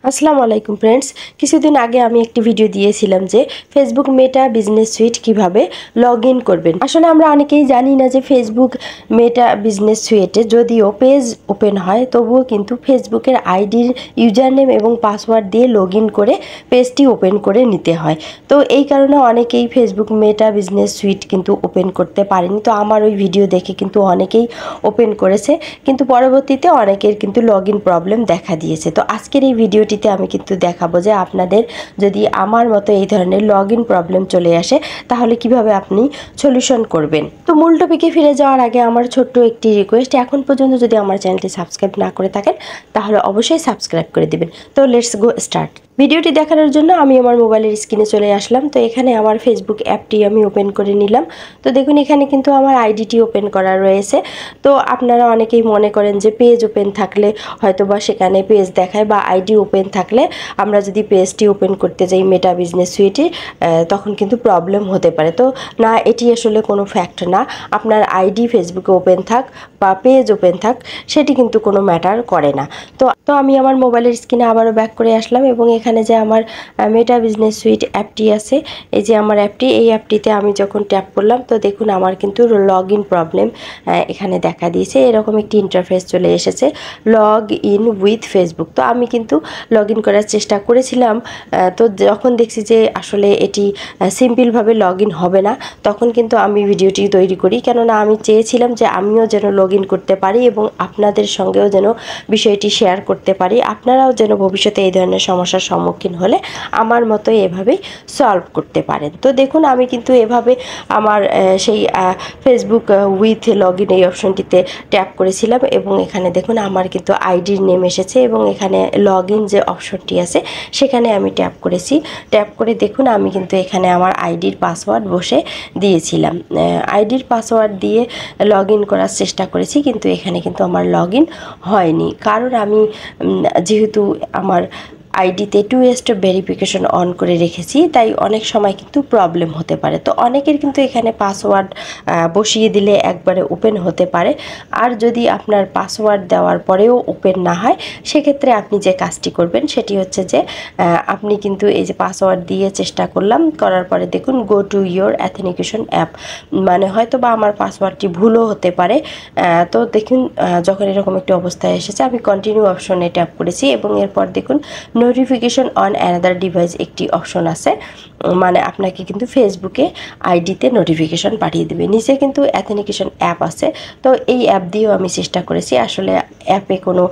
আসসালামু আলাইকুম ফ্রেন্ডস। কিছুদিন আগে আমি একটি ভিডিও দিয়েছিলাম যে ফেসবুক মেটা বিজনেস সুইট কিভাবে লগ ইন করবেন। আসলে আমরা অনেকেই জানি না যে ফেসবুক মেটা বিজনেস সুইটে যদিও পেজ ওপেন হয় তবুও কিন্তু ফেসবুকের আইডির ইউজার নেম এবং পাসওয়ার্ড দিয়ে লগ ইন করে পেজটি ওপেন করে নিতে হয়। তো এই কারণে অনেকেই ফেসবুক মেটা বিজনেস সুইট কিন্তু ওপেন করতে পারেনি। তো আমার ওই ভিডিও দেখে কিন্তু অনেকেই ওপেন করেছে, কিন্তু পরবর্তীতে অনেকের কিন্তু লগ ইন প্রবলেম দেখা দিয়েছে। তো আজকের এই ভিডিওটিতে আমি কিন্তু দেখাবো যে আপনাদের যদি আমার মতো এই ধরনের লগ ইন প্রবলেম চলে আসে তাহলে কিভাবে আপনি সলিউশন করবেন। তো মূল টপিকে ফিরে যাওয়ার আগে আমার ছোট্ট একটি রিকোয়েস্ট, এখন পর্যন্ত যদি আমার চ্যানেলটি সাবস্ক্রাইব না করে থাকেন তাহলে অবশ্যই সাবস্ক্রাইব করে দিবেন। তো লেটস গো স্টার্ট। ভিডিওটি দেখানোর জন্য আমি আমার মোবাইলের স্ক্রিনে চলে আসলাম। তো এখানে আমার ফেসবুক অ্যাপটি আমি ওপেন করে নিলাম। তো দেখুন এখানে কিন্তু আমার আইডিটি ওপেন করা রয়েছে। তো আপনারা অনেকেই মনে করেন যে পেজ ওপেন থাকলে হয়তো বা সেখানে পেজ দেখায়, বা আইডি ওপেন থাকলে আমরা যদি পেজটি ওপেন করতে যাই মেটা বিজনেস সুইটে তখন কিন্তু প্রবলেম হতে পারে। তো না, এটি আসলে কোনো ফ্যাক্ট না। আপনার আইডি ফেসবুকে ওপেন থাক বা পেজ ওপেন থাক সেটি কিন্তু কোনো ম্যাটার করে না। তো আমি আমার মোবাইলের স্ক্রিনে আবারও ব্যাক করে আসলাম এবং এখানে যে আমার মেটা বিজনেস সুইট অ্যাপটি আছে, এই যে আমার অ্যাপটি, এই অ্যাপটিতে আমি যখন ট্যাপ করলাম তো দেখুন আমার কিন্তু লগ ইন প্রবলেম এখানে দেখা দিয়েছে। এরকম একটি ইন্টারফেস চলে এসেছে, লগ ইন উইথ ফেসবুক। তো আমি কিন্তু লগ ইন করার চেষ্টা করেছিলাম। তো যখন দেখছি যে আসলে এটি সিম্পলভাবে লগ ইন হবে না, তখন কিন্তু আমি ভিডিওটি তৈরি করি, কেননা আমি চেয়েছিলাম যে আমিও যেন লগ ইন করতে পারি এবং আপনাদের সঙ্গেও যেন বিষয়টি শেয়ার করতে পারি, আপনারাও যেন ভবিষ্যতে এই ধরনের সমস্যার সম্মুখীন হলে আমার মতো এভাবেই সলভ করতে পারেন। তো দেখুন আমি কিন্তু এভাবে আমার সেই ফেসবুক উইথ লগ ইন এই অপশনটিতে ট্যাপ করেছিলাম এবং এখানে দেখুন আমার কিন্তু আইডির নেম এসেছে এবং এখানে লগ ইন যে অপশনটি আছে সেখানে আমি ট্যাপ করেছি। ট্যাপ করে দেখুন আমি কিন্তু এখানে আমার আইডির পাসওয়ার্ড বসে দিয়েছিলাম। আইডির পাসওয়ার্ড দিয়ে লগ ইন করার চেষ্টা করেছি, কিন্তু এখানে কিন্তু আমার লগ ইন হয়নি, কারণ আমি যেহেতু আমার আইডিতে 2 স্টেপ ভেরিফিকেশন অন করে রেখেছি, তাই অনেক সময় কিন্তু প্রবলেম হতে পারে। তো অনেকের কিন্তু এখানে পাসওয়ার্ড বসিয়ে দিলে একবারে ওপেন হতে পারে, আর যদি আপনার পাসওয়ার্ড দেওয়ার পরেও ওপেন না হয় সেক্ষেত্রে আপনি যে কাজটি করবেন সেটি হচ্ছে যে আপনি কিন্তু এই যে পাসওয়ার্ড দিয়ে চেষ্টা করলাম, করার পরে দেখুন go to your authentication app, মানে হয়তো বা আমার পাসওয়ার্ডটি ভুলও হতে পারে। তো দেখুন যখন এরকম একটি অবস্থায় এসেছে আমি কন্টিনিউ অপশনে ট্যাপ করেছি এবং এরপর দেখুন নোটিফিকেশন অন অ্যানাদার ডিভাইস একটি অপশন আছে, মানে আপনাকে কিন্তু ফেসবুকে আইডিতে নোটিফিকেশন পাঠিয়ে দেবে। নিচে কিন্তু অ্যাথেন্টিকেশন অ্যাপ আছে, তো এই অ্যাপ দিয়েও আমি চেষ্টা করেছি, আসলে অ্যাপে কোনো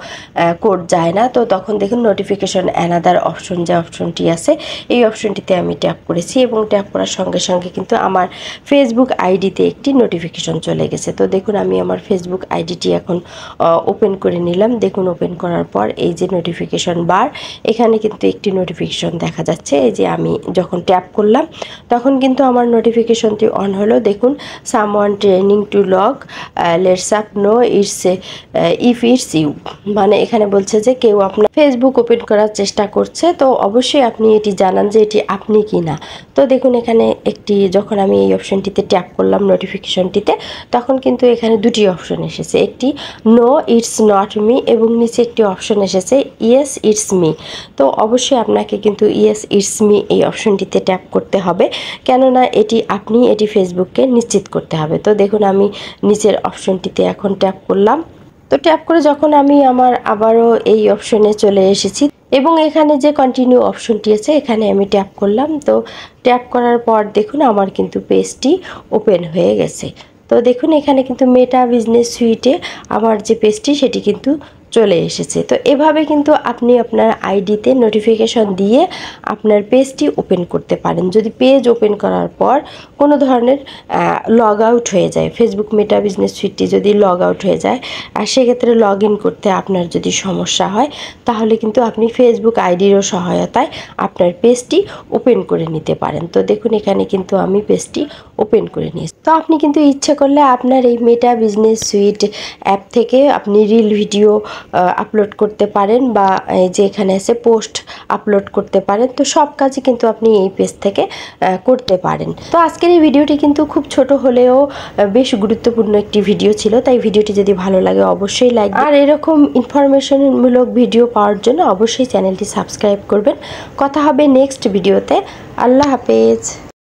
কোড যায় না। তো তখন দেখুন নোটিফিকেশন অ্যানাদার অপশন যে অপশনটি আছে এই অপশনটিতে আমি ট্যাপ করেছি এবং ট্যাপ করার সঙ্গে সঙ্গে কিন্তু আমার ফেসবুক আইডিতে একটি নোটিফিকেশন চলে গেছে। তো দেখুন আমি আমার ফেসবুক আইডিটি এখন ওপেন করে নিলাম। দেখুন ওপেন করার পর এই যে নোটিফিকেশন বার, এখানে কিন্তু একটি নোটিফিকেশন দেখা যাচ্ছে। এই যে আমি যখন ট্যাপ করলাম তখন কিন্তু আমার নোটিফিকেশনটি অন হলো। দেখুন someone training to log let's up no it's if it's you, মানে এখানে বলছে যে কেউ আপনার ফেসবুক ওপেন করার চেষ্টা করছে, তো অবশ্যই আপনি এটি জানান যে এটি আপনি কি না। তো দেখুন এখানে একটি, যখন আমি এই অপশনটিতে ট্যাপ করলাম নোটিফিকেশনটিতে, তখন কিন্তু এখানে দুটি অপশন এসেছে, একটি নো ইটস নট মি এবং নিচে একটি অপশন এসেছে ইয়েস ইটস মি। তো অবশ্যই আপনাকে কিন্তু ইয়েস ইটস মি এই অপশনটিতে ট্যাপ করতে হবে, কেননা এটি ফেসবুককে নিশ্চিত করতে হবে। তো দেখুন আমি নিচের অপশনটিতে এখন ট্যাপ করলাম। তো ট্যাপ করে যখন আমি আমার আবারও এই অপশনে চলে এসেছি এবং এখানে যে কন্টিনিউ অপশনটি আছে এখানে আমি ট্যাপ করলাম। তো ট্যাপ করার পর দেখুন আমার কিন্তু পেজটি ওপেন হয়ে গেছে। তো দেখুন এখানে কিন্তু মেটা বিজনেস সুইটে আমার যে পেজটি সেটি কিন্তু চলে এসেছে। তো এভাবে কিন্তু আপনি আপনার আইডিতে নোটিফিকেশন দিয়ে আপনার পেজটি ওপেন করতে পারেন। যদি পেজ ওপেন করার পর কোনো ধরনের লগ আউট হয়ে যায়, ফেসবুক মেটা বিজনেস সুইটটি যদি লগ আউট হয়ে যায় আর সেক্ষেত্রে লগ ইন করতে আপনার যদি সমস্যা হয় তাহলে কিন্তু আপনি ফেসবুক আইডিরও সহায়তায় আপনার পেজটি ওপেন করে নিতে পারেন। তো দেখুন এখানে কিন্তু আমি পেজটি ওপেন করে নিয়েছি। তো আপনি কিন্তু ইচ্ছে করলে আপনার এই মেটা বিজনেস সুইট অ্যাপ থেকে আপনি রিল ভিডিও আপলোড করতে পারেন, বা এই যে এখানে আছে পোস্ট আপলোড করতে পারেন। তো সব কাজই কিন্তু আপনি এই পেজ থেকে করতে পারেন। তো আজকের এই ভিডিওটি কিন্তু খুব ছোট হলেও বেশ গুরুত্বপূর্ণ একটি ভিডিও ছিল, তাই ভিডিওটি যদি ভালো লাগে অবশ্যই লাইক, আর এরকম ইনফরমেশনমূলক ভিডিও পাওয়ার জন্য অবশ্যই চ্যানেলটি সাবস্ক্রাইব করবেন। কথা হবে নেক্সট ভিডিওতে। আল্লাহ হাফেজ।